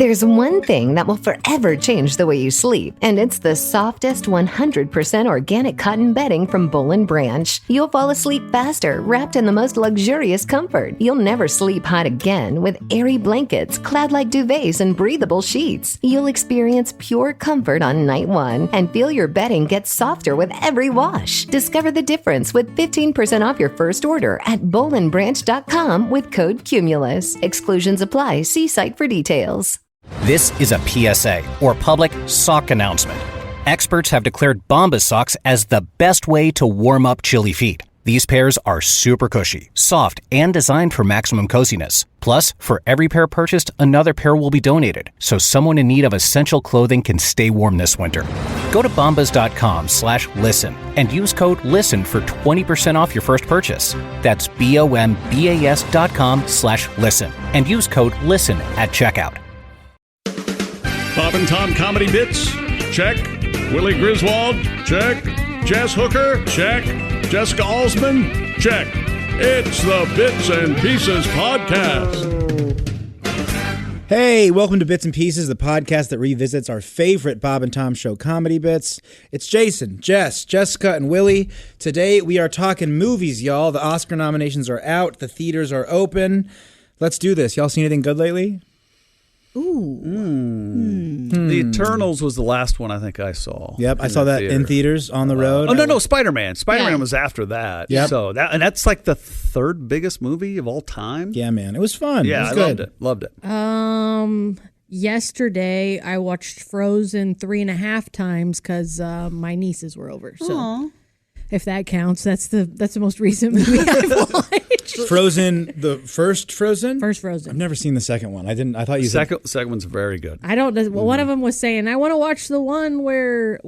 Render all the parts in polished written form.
There's one thing that will forever change the way you sleep, and it's the softest 100% organic cotton bedding from Boll & Branch. You'll fall asleep faster, wrapped in the most luxurious comfort. You'll never sleep hot again with airy blankets, cloud-like duvets, and breathable sheets. You'll experience pure comfort on night one and feel your bedding get softer with every wash. Discover the difference with 15% off your first order at bollandbranch.com with code CUMULUS. Exclusions apply. See site for details. This is a PSA, or public sock announcement. Experts have declared Bombas socks as the best way to warm up chilly feet. These pairs are super cushy, soft, and designed for maximum coziness. Plus, for every pair purchased, another pair will be donated, so someone in need of essential clothing can stay warm this winter. Go to bombas.com/listen and use code LISTEN for 20% off your first purchase. That's BOMBAS.com/listen and use code LISTEN at checkout. Bob and Tom comedy bits? Check. Willie Griswold? Check. Jess Hooker? Check. Jessica Alsman? Check. It's the Bits and Pieces Podcast. Hey, welcome to Bits and Pieces, the podcast that revisits our favorite Bob and Tom show comedy bits. It's Jason, Jess, Jessica, and Willie. Today we are talking movies, y'all. The Oscar nominations are out. The theaters are open. Let's do this. Y'all seen anything good lately? Ooh. The Eternals was the last one I think I saw. Yep, I saw that in theaters on the road. No, Spider-Man. Spider-Man was after that. Yep. So that's like the third biggest movie of all time. Yeah, man. It was fun. Yeah, it was good. Loved it. Yesterday I watched Frozen 3.5 times because my nieces were over. So Aww. if that counts, that's the most recent movie I've watched. Frozen, the first Frozen? First Frozen. I've never seen the second one. I thought you said... Second one's very good. I don't. Well, one of them was saying, "I want to watch the one where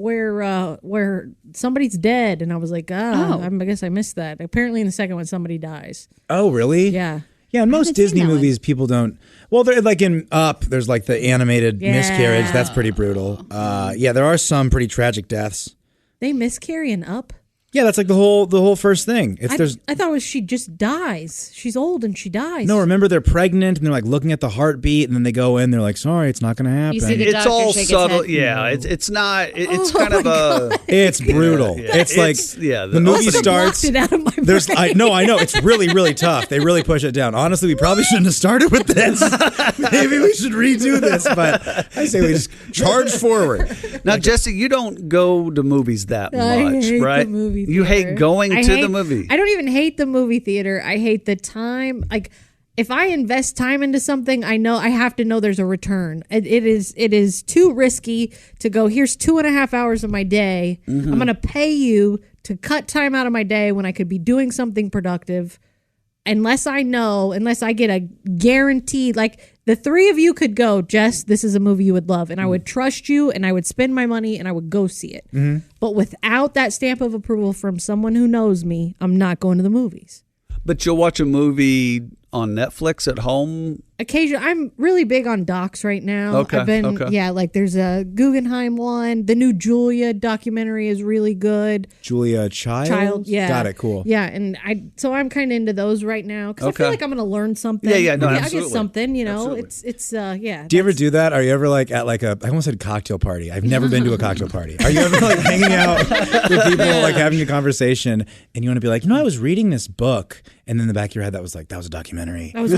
somebody's dead," and I was like, I guess I missed that. Apparently, in the second one, somebody dies. Oh, really? Yeah. Yeah, in most Disney movies, people don't. Well, they're like in Up. There's like the animated miscarriage. That's pretty brutal. Yeah, there are some pretty tragic deaths. They miscarry in Up. Yeah, that's like the whole first thing. I thought it was she just dies. She's old and she dies. No, remember they're pregnant and they're like looking at the heartbeat and then they go in. They're like, sorry, it's not going to happen. You see the It's doctor all shake subtle. his head. Yeah, it's not. It's kind of a. It's brutal. Yeah. It's like the movie starts. It out of my There's I know it's really really tough. They really push it down. Honestly, we probably shouldn't have started with this. Maybe we should redo this. But I say we just charge forward. Now, Jesse, you don't go to movies that much, I hate right? the movie You hate theater. going to the movie. I don't even hate the movie theater. I hate the time. Like, if I invest time into something, I have to know there's a return. It is too risky to go, here's 2.5 hours of my day. I'm going to pay you to cut time out of my day when I could be doing something productive. Unless I get a guarantee, like the three of you could go, Jess, this is a movie you would love. And I would trust you and I would spend my money and I would go see it. But without that stamp of approval from someone who knows me, I'm not going to the movies. But you'll watch a movie on Netflix at home? Occasionally. I'm really big on docs right now. Okay. Like there's a Guggenheim one. The new Julia documentary is really good. Julia Child? Yeah. Got it, cool. Yeah, and I'm kind of into those right now because I feel like I'm going to learn something. Yeah, no, I absolutely. get something, Absolutely. It's yeah. Do you ever do that? Are you ever like at like I almost said cocktail party. I've never been to a cocktail party. Are you ever like hanging out with people, like having a conversation, and you want to be like, I was reading this book, and then in the back of your head, that was a documentary. That was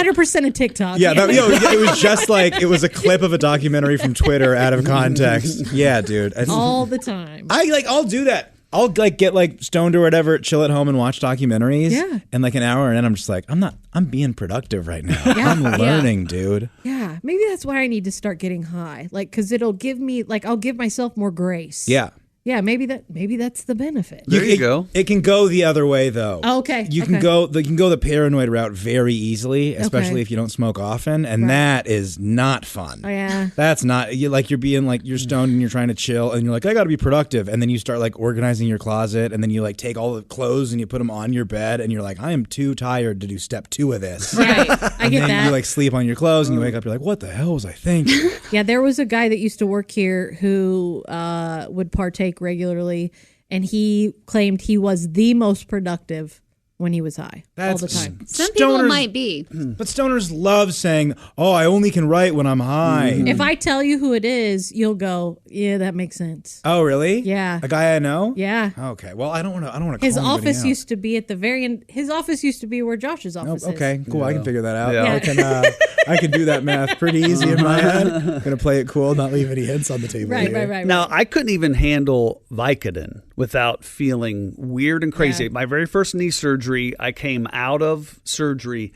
100% a TikTok. Yeah, it was just like it was a clip of a documentary from Twitter out of context. Yeah, dude. All the time. I'll do that. I'll get stoned or whatever, chill at home and watch documentaries. Yeah. And like an hour and then I'm just like, I'm being productive right now. Yeah, I'm learning, dude. Yeah. Maybe that's why I need to start getting high. Because it'll give me, I'll give myself more grace. Yeah. Yeah, maybe that's the benefit. There you go. It can go the other way though. Oh, okay. You can go the paranoid route very easily, especially if you don't smoke often, and that is not fun. Oh yeah. That's not you're being you're stoned and you're trying to chill and you're like, I got to be productive, and then you start organizing your closet and then you take all the clothes and you put them on your bed and you're like, I am too tired to do step 2 of this. Right. I get that. You sleep on your clothes and you wake up, you're like, what the hell was I thinking? Yeah, there was a guy that used to work here who would partake regularly, and he claimed he was the most productive when he was high all the time. Some people might be. But stoners love saying, "Oh, I only can write when I'm high." If I tell you who it is, you'll go, "Yeah, that makes sense." Oh, really? Yeah. A guy I know? Yeah. Okay. Well, I don't want to. His office used to be at the very end. His office used to be where Josh's office is. Okay, cool. I can figure that out. Yeah. I can do that math pretty easy in my head. I'm gonna play it cool, not leave any hints on the table. Right. Now, I couldn't even handle Vicodin without feeling weird and crazy. Yeah. My very first knee surgery, I came out of surgery.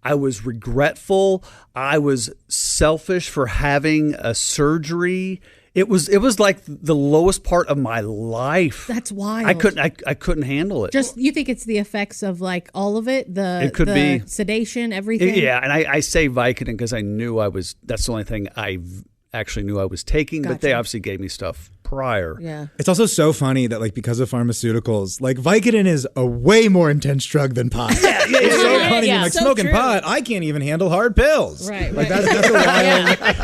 I was regretful. I was selfish for having a surgery. It was like the lowest part of my life. That's wild. I couldn't handle it. Just you think it's the effects of like all of it, It could the be sedation, everything. Yeah, and I say Vicodin because I knew that's the only thing I actually knew I was taking, but they obviously gave me stuff prior. Yeah. It's also so funny that, like, because of pharmaceuticals, like, Vicodin is a way more intense drug than pot. It's so funny. Yeah. Like, So smoking true. pot, I can't even handle hard pills. Right, Like, right.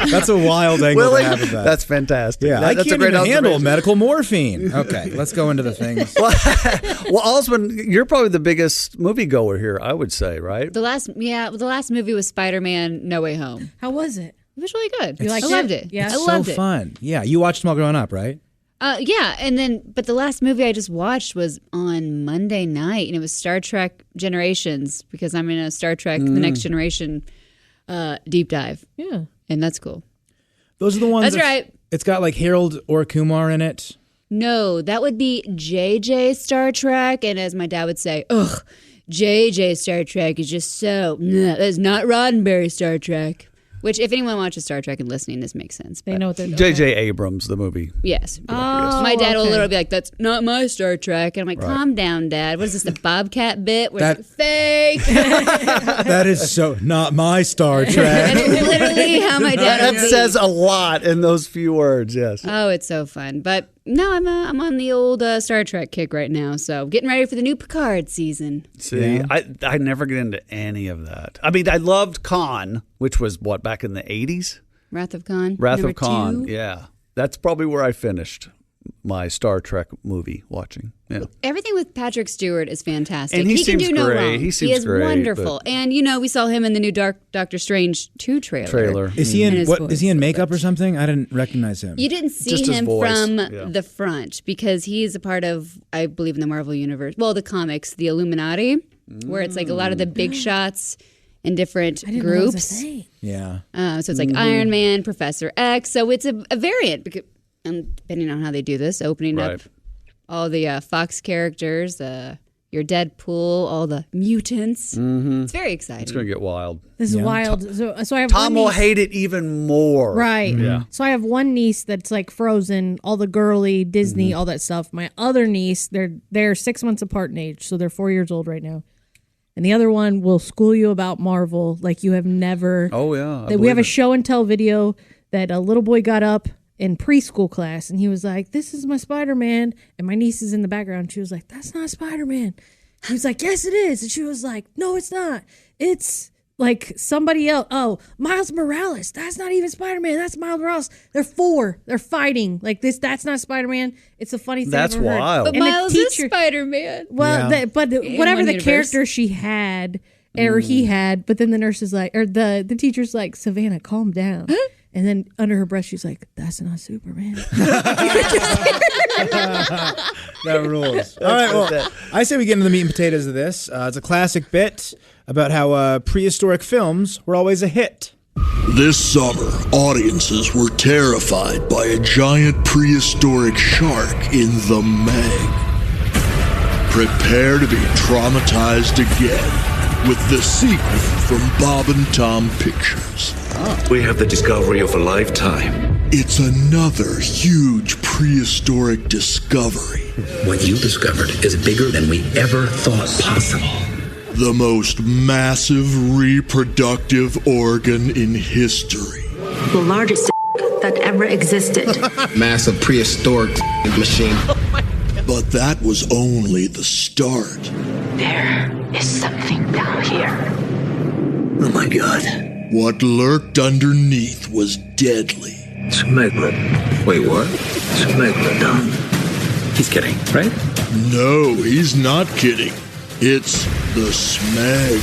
that's a wild angle Willie, to have with that. that's fantastic. Yeah, That's I a can't great even handle observation. medical morphine. Okay, let's go into the things. Well, Osmond, you're probably the biggest moviegoer here, I would say, right? The last movie was Spider-Man: No Way Home. How was it? It was really good. You liked I loved it. Yeah. I It's loved so it. fun. Yeah, you watched them all growing up, right? Yeah, but the last movie I just watched was on Monday night, and it was Star Trek Generations, because I'm in a Star Trek: The Next Generation deep dive. Yeah. And that's cool. Those are the ones. That's right. It's got like Harold or Kumar in it. No, that would be JJ Star Trek, and as my dad would say, ugh, JJ Star Trek is just so, that is not Roddenberry Star Trek. Which, if anyone watches Star Trek and listening, this makes sense. They but know what they're doing. J.J. Abrams, the movie. Yes. Oh, My dad will okay. literally be like, "That's not my Star Trek." And I'm like, "Calm down, Dad. What is this, the Bobcat bit? Where it's fake?" That is so not my Star Trek. That is literally how my dad That will be. says a lot in those few words, yes. Oh, it's so fun. But no, I'm on the old Star Trek kick right now. So getting ready for the new Picard season. See, I never get into any of that. I mean, I loved Khan, which was, back in the 80s? Wrath of Khan. Wrath number of Khan, 2. yeah. That's probably where I finished my Star Trek movie watching. Yeah. Everything with Patrick Stewart is fantastic. And he can seems do no great. wrong. He seems is great, wonderful. but- And we saw him in the new Doctor Strange 2 trailer. Is he And in his what? voice. Is he in makeup or something? I didn't recognize him. You didn't see Just his him voice, from yeah. the front because he's a part of, I believe, in the Marvel Universe. Well, the comics, the Illuminati, where it's like a lot of the big shots in different I didn't know that was a groups. thing. Yeah. So it's like Iron Man, Professor X. So it's a variant, because, depending on how they do this, opening up Right. all the Fox characters, your Deadpool, all the mutants. It's very exciting. It's going to get wild. This is wild. So I have Tom one will niece- hate it even more. Right. Yeah. So I have one niece that's like Frozen, all the girly Disney, all that stuff. My other niece, they're 6 months apart in age, so they're 4 years old right now. And the other one will school you about Marvel like you have never. Oh, yeah. We have a show and tell video that a little boy got up in preschool class and he was like, "This is my Spider-Man." And my niece is in the background. She was like, "That's not Spider-Man." He was like, "Yes, it is." And she was like, "No, it's not. It's like somebody else. Oh, Miles Morales. That's not even Spider-Man. That's Miles Morales." They're 4. They're fighting like this. That's not Spider-Man. It's a funny thing. That's I've ever heard. wild. But And the Miles is teacher- Spider-Man. Well, Yeah. whatever one the universe. character she had or he had, but then the nurse is like, or the teacher's like, "Savannah, calm down." And then under her breath, she's like, "That's not Superman." That rules. All right, well, I say we get into the meat and potatoes of this. It's a classic bit about how prehistoric films were always a hit. This summer, audiences were terrified by a giant prehistoric shark in the Meg. Prepare to be traumatized again with the sequel from Bob and Tom Pictures. We have the discovery of a lifetime. It's another huge prehistoric discovery. What you discovered is bigger than we ever thought possible. The most massive reproductive organ in history. The largest that ever existed. Massive prehistoric machine. But that was only the start. There is something down here. Oh my God. What lurked underneath was deadly. It's a megalodon. Wait, what? It's a megalodon. He's kidding, right? No, he's not kidding. It's The Smeg.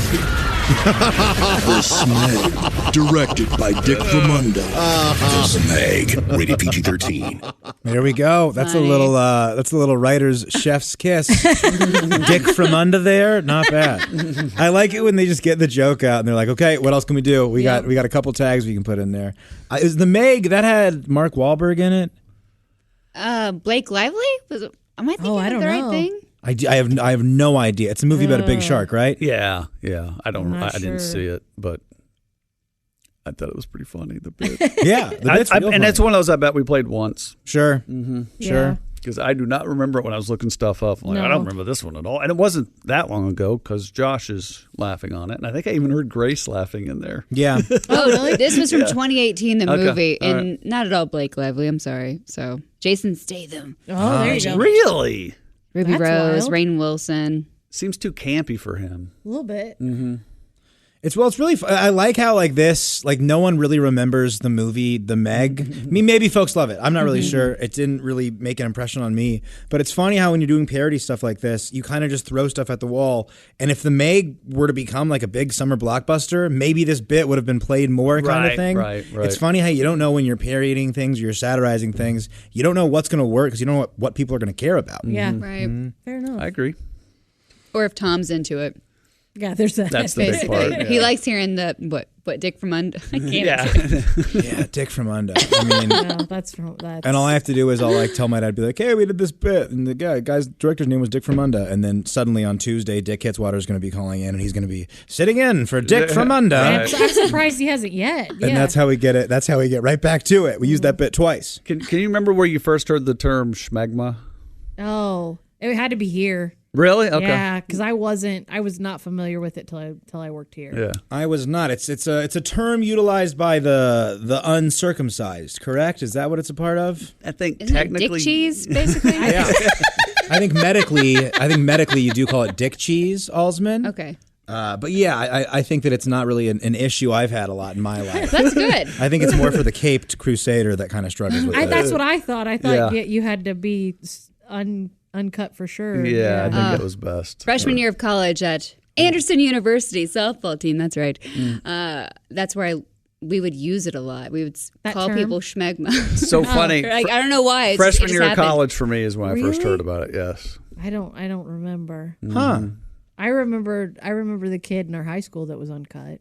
The Smeg, directed by Dick Remunda. The Smeg, rated PG-13. There we go. That's a little writer's chef's kiss. Dick Remunda there, not bad. I like it when they just get the joke out and they're like, okay, what else can we do? We got a couple tags we can put in there. Is the Meg that had Mark Wahlberg in it? Blake Lively? Am I thinking of the right thing? I have no idea. It's a movie about a big shark, right? Yeah. I didn't see it, but I thought it was pretty funny. The bit. Yeah, the bit's real funny. It's one of those I bet we played once. Sure, sure. Because I do not remember it when I was looking stuff up. I'm like, I don't remember this one at all. And it wasn't that long ago because Josh is laughing on it. And I think I even heard Grace laughing in there. Yeah. Oh, really? This was from 2018, the movie. All And not at all Blake Lively. I'm sorry. So Jason Statham. Oh, there you go. Really? Ruby That's Rose, wild. Rainn Wilson. Seems too campy for him. A little bit. It's really. I like how no one really remembers the movie The Meg. I mean, maybe folks love it. I'm not really sure. It didn't really make an impression on me. But it's funny how when you're doing parody stuff like this, you kind of just throw stuff at the wall. And if The Meg were to become like a big summer blockbuster, maybe this bit would have been played more, kind of thing. Right. It's funny how you don't know when you're parodying things, you're satirizing things. You don't know what's going to work because you don't know what people are going to care about. Yeah. Right. Fair enough. I agree. Or if Tom's into it. Yeah, there's that. That's the big part. Yeah. He likes hearing the what Dick from Under. I can't. Yeah, Dick from Under. I mean, No, that's and all I have to do is I'll tell my dad, be like, hey, we did this bit, and the guy's director's name was Dick from Under, and then suddenly on Tuesday, Dick Hitzwater is going to be calling in, and he's going to be sitting in for Dick from Under. I'm surprised he hasn't yet. Yeah. And that's how we get it. That's how we get right back to it. We use that bit twice. Can you remember where you first heard the term schmegma? Oh, it had to be here. Really? Okay. Yeah, because I was not familiar with it till I worked here. Yeah. I was not. It's a term utilized by the uncircumcised, correct? Is that what it's a part of? I think Isn't technically. it dick cheese, basically? Yeah. I think medically you do call it dick cheese, Alsman. Okay. But yeah, I think that it's not really an issue I've had a lot in my life. That's good. I think it's more for the caped crusader that kind of struggles with it. That's what I thought. I thought Yeah. you had to be uncut for sure. Yeah, I think it was best. Freshman year of college at Anderson University softball team. That's right. That's where we would use it a lot. We would call term? people schmegma. So funny. I don't know why. Freshman it just year of happened. college for me is when I first Really? heard about it. Yes. I don't remember. Huh. I remember the kid in our high school that was uncut.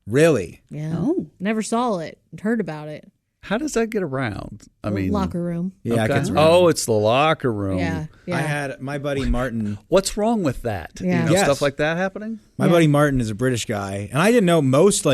Really? Yeah. Oh. Never saw it. Heard about it. How does that get around? I mean, Locker room. Yeah, okay. it gets around. Oh, it's the locker room. Yeah. I had my buddy Martin. What's wrong with that? Yeah. You know, Yes. stuff like that happening? My buddy Martin is a British guy, and I didn't know most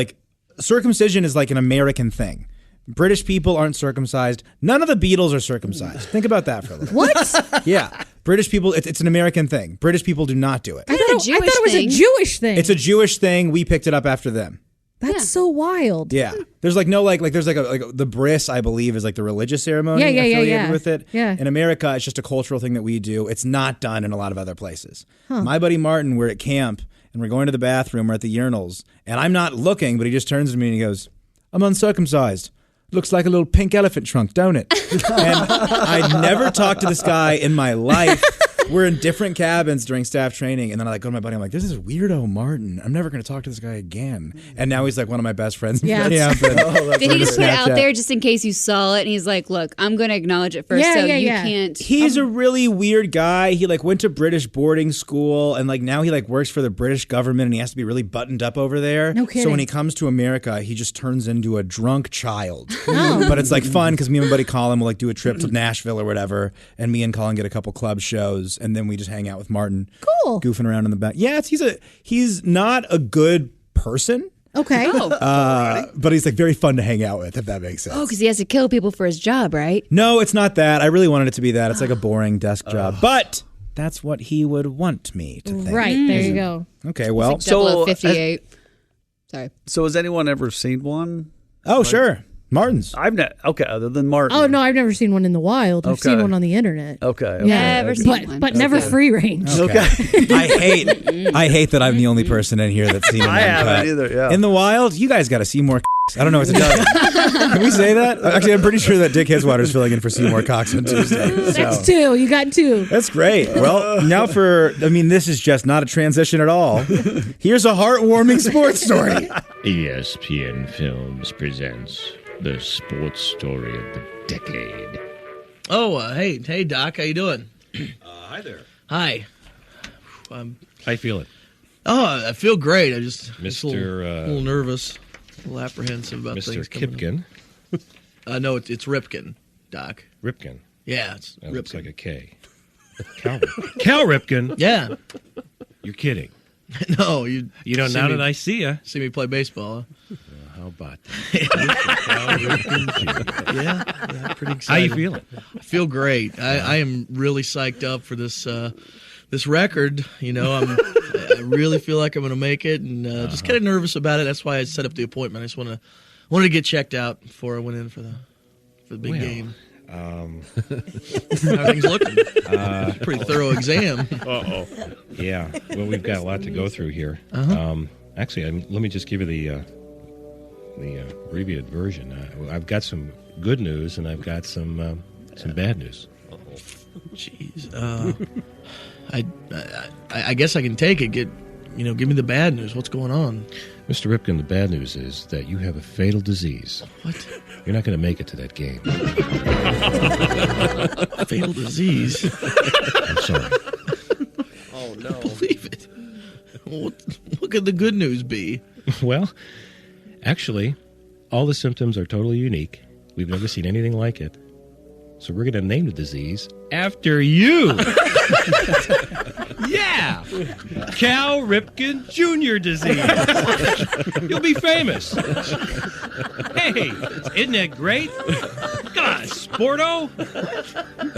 circumcision is like an American thing. British people aren't circumcised. None of the Beatles are circumcised. Think about that for a little. What? Yeah, British people. It's an American thing. British people do not do it. I thought it was a Jewish thing. It's a Jewish thing. We picked it up after them. That's so wild. Yeah, there's there's the bris, I believe, is like the religious ceremony affiliated with it. Yeah. In America, it's just a cultural thing that we do. It's not done in a lot of other places. My buddy Martin, we're at camp and we're going to the bathroom. We're at the urinals, and I'm not looking, but he just turns to me and he goes, "I'm uncircumcised. Looks like a little pink elephant trunk, don't it?" And I'd never talked to this guy in my life. We're in different cabins during staff training, and then I go to my buddy. I'm like, "This is weirdo Martin. I'm never going to talk to this guy again." And now he's like one of my best friends. Yeah. Did he just put it out Snapchat. there just in case you saw it? And he's like, "Look, I'm going to acknowledge it first, Yeah, so yeah, you yeah. can't." He's a really weird guy. He went to British boarding school, and now he works for the British government, and he has to be really buttoned up over there. No kidding. So when he comes to America, he just turns into a drunk child. But it's fun because me and my buddy Colin will do a trip to Nashville or whatever, and me and Colin get a couple club shows, and then we just hang out with Martin, Cool. goofing around in the back. Yeah, he's not a good person. Okay. But he's very fun to hang out with, if that makes sense. Oh, because he has to kill people for his job, right? No, it's not that. I really wanted it to be that. It's a boring desk job. But that's what he would want me to think. Right. There you go. Okay, well. So, 0058. Sorry. So has anyone ever seen one? Oh, sure. Martin's. I've not. Okay, other than Martin. Oh no, I've never seen one in the wild. I've seen Okay. one on the internet. Okay. Never seen one. But never free range. Okay. I hate that I'm the only person in here that's seen it. I haven't either, yeah. In the wild, you guys got to see more. I don't know what to tell you. Can we say that? Actually, I'm pretty sure that Dick Hiswater's filling in for Seymour Cox on Tuesday. That's two. You got two. That's great. Well, now this is just not a transition at all. Here's a heartwarming sports story. ESPN Films presents the sports story of the decade. Oh, hey, Doc, how you doing? Hi there. Hi. How you feeling? Oh, I feel great. I just a Mr. little nervous, a little apprehensive about Mr. things coming Kipken. No, it's Ripken, Doc. Ripken. Yeah, it's That Ripken. looks like a K. Cal Ripken. Yeah. You're kidding. No, you don't. Now that I see you, see me play baseball. Huh? How about that? Yeah, pretty excited. How you feeling? I feel great. I am really psyched up for this this record. You know, I really feel like I'm going to make it, and just kind of nervous about it. That's why I set up the appointment. I just wanted to get checked out before I went in for the big game. How are things looking? It's a pretty thorough exam. Yeah. Well, we've got a lot to go through here. Actually, let me just give you the abbreviated version. I've got some good news, and I've got some bad news. Jeez. I guess I can take it. Give me the bad news. What's going on? Mr. Ripken, the bad news is that you have a fatal disease. What? You're not going to make it to that game. Fatal disease? I'm sorry. Oh, no. I can't believe it. What could the good news be? Well, actually, all the symptoms are totally unique. We've never seen anything like it. So we're going to name the disease after you. Yeah. Cal Ripken Jr. disease. You'll be famous. Hey, isn't that great? Come on, Sporto.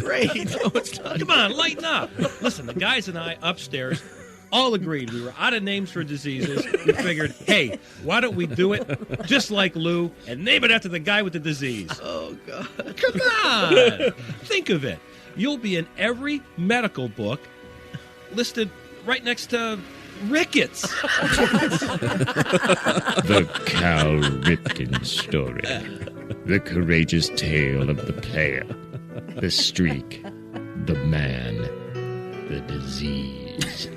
Great. No, it's not. Come on, lighten up. Listen, the guys and I upstairs all agreed we were out of names for diseases. We figured, hey, why don't we do it just like Lou and name it after the guy with the disease? Oh, God. Come on. Think of it. You'll be in every medical book listed right next to rickets. The Cal Ripken story. The courageous tale of the player, the streak, the man, the disease.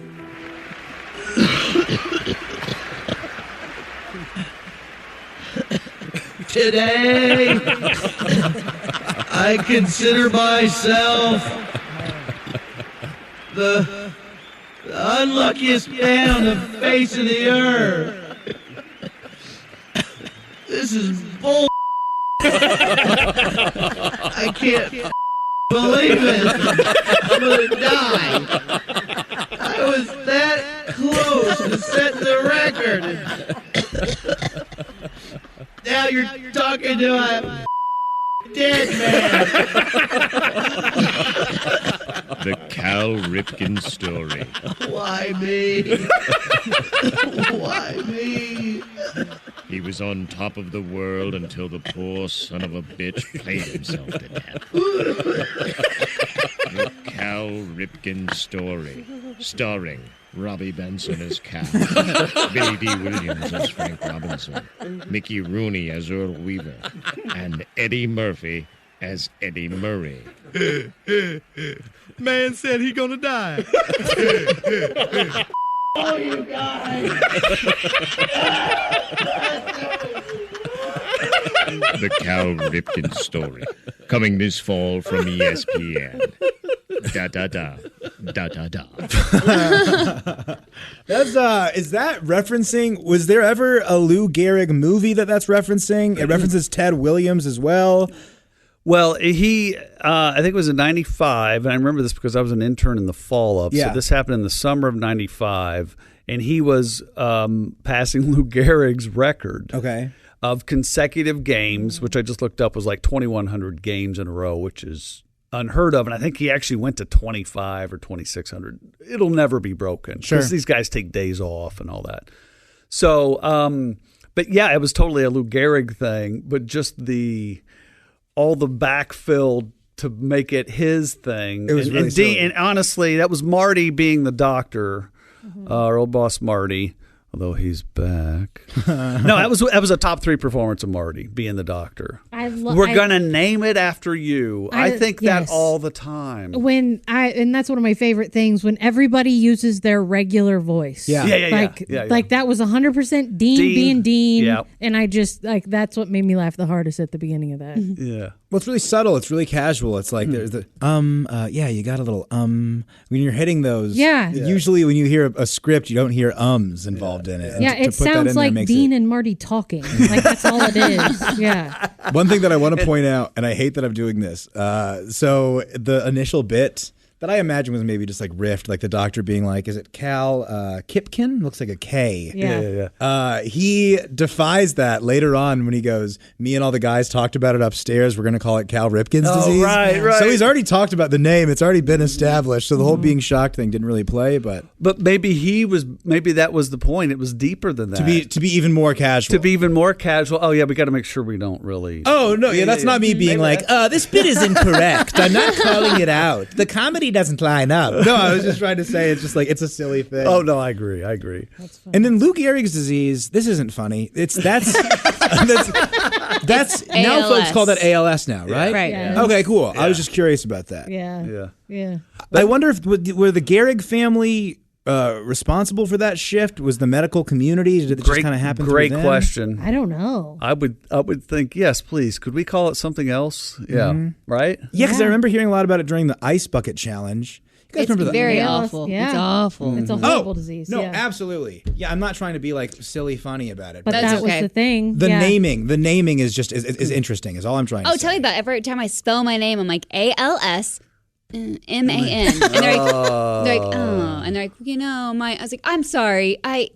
Today, I consider myself the unluckiest man on the face of the earth. This is bull. I can't believe it. I'm gonna die. I was that close to setting the record. Now you're talking to a dead man. The Cal Ripken story. Why me? Why me? He was on top of the world until the poor son of a bitch played himself to death. The Cal Ripken story. Starring Robbie Benson as Cal, Billy D. Williams as Frank Robinson, Mickey Rooney as Earl Weaver, and Eddie Murphy as Eddie Murray. Man said he gonna die. Oh, you guys. The Cal Ripken story. Coming this fall from ESPN. Da da da. Da da da. Is that referencing? Was there ever a Lou Gehrig movie that's referencing? It references Ted Williams as well. Well, he, I think it was in 95, and I remember this because I was an intern in the fall of. Yeah. So this happened in the summer of 95, and he was passing Lou Gehrig's record. Okay. Of consecutive games, which I just looked up was like 2,100 games in a row, which is unheard of. And I think he actually went to 25 or 2,600. It'll never be broken. Sure. Because these guys take days off and all that. So, but yeah, it was totally a Lou Gehrig thing, but just all the backfill to make it his thing. It was really silly. And honestly, that was Marty being the doctor, our old boss Marty. Although he's back. No, that was a top 3 performance of Marty being the doctor. We're gonna name it after you. I think that all the time. And that's one of my favorite things when everybody uses their regular voice. Yeah. Like that was 100% Dean being Dean. Yep. And I just that's what made me laugh the hardest at the beginning of that. Yeah. Well, it's really subtle. It's really casual. It's like there's the you got a little when you're hitting those. Yeah. Usually when you hear a script, you don't hear ums involved in it. And it sounds like Dean and Marty talking. Like that's all it is. Yeah. One thing that I want to point out, and I hate that I'm doing this. So the initial bit that I imagine was maybe just like riffed, like the doctor being like, is it Cal Kipkin? Looks like a K. Yeah. He defies that later on when he goes, me and all the guys talked about it upstairs. We're going to call it Cal Ripken's disease. Right. So he's already talked about the name. It's already been established. So the whole being shocked thing didn't really play. But maybe that was the point. It was deeper than that. To be even more casual. To be even more casual. Oh, yeah, we got to make sure we don't really. Oh, no. Yeah, that's not me being like, this bit is incorrect. I'm not calling it out. The comedy doesn't line up. No, I was just trying to say it's just like it's a silly thing. Oh no, I agree. And then Lou Gehrig's disease. This isn't funny. That's now folks call that ALS now, right? Right. Yeah. Okay, cool. I was just curious about that. Yeah. I wonder if were the Gehrig family responsible for that shift? Was the medical community? Did it just kind of happen? Great through them? question. I don't know. I would think yes, please. Could we call it something else? Yeah, right. Yeah, because I remember hearing a lot about it during the Ice Bucket Challenge. You guys It's remember that? very awful. Yeah. It's awful. It's a horrible disease. No, yeah. absolutely. Yeah, I'm not trying to be like silly funny about it. But that was the thing. The naming is just is interesting. Is all I'm trying to say. Oh, tell me about it. Every time I spell my name, I'm like ALS. MAN, and they're like, oh, and they're like, I was like, I'm sorry, I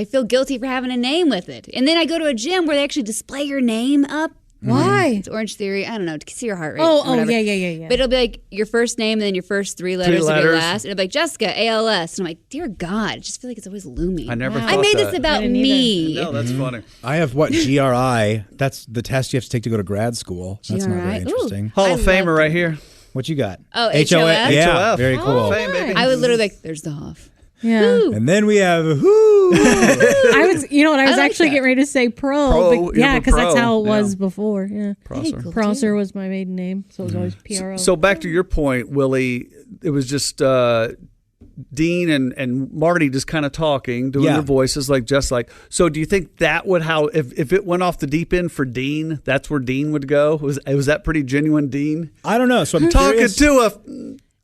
feel guilty for having a name with it, and then I go to a gym where they actually display your name up. Why? It's Orange Theory. I don't know, to see your heart rate. Yeah. But it'll be like your first name and then your first 3 letters of your last. And it'll be like Jessica, ALS. And I'm like, dear God, I just feel like it's always looming. I never thought I made that. this about me. No, that's funny. I have GRI. That's the test you have to take to go to grad school. That's not very interesting. Hall of Famer right here. What you got? Oh, HOF. HOF? Yeah, very cool. Fame, baby. I would literally like, there's the Hoff. Yeah. Woo. And then we have who? I was like actually getting ready to say Pro, because that's how it was before. Yeah. Prosser was my maiden name, so it was always PRO. So back to your point, Willie, it was just Dean and Marty just kind of talking, doing their voices just like. So do you think that would if it went off the deep end for Dean, that's where Dean would go? Was that pretty genuine Dean? I don't know. So I'm talking curious. to a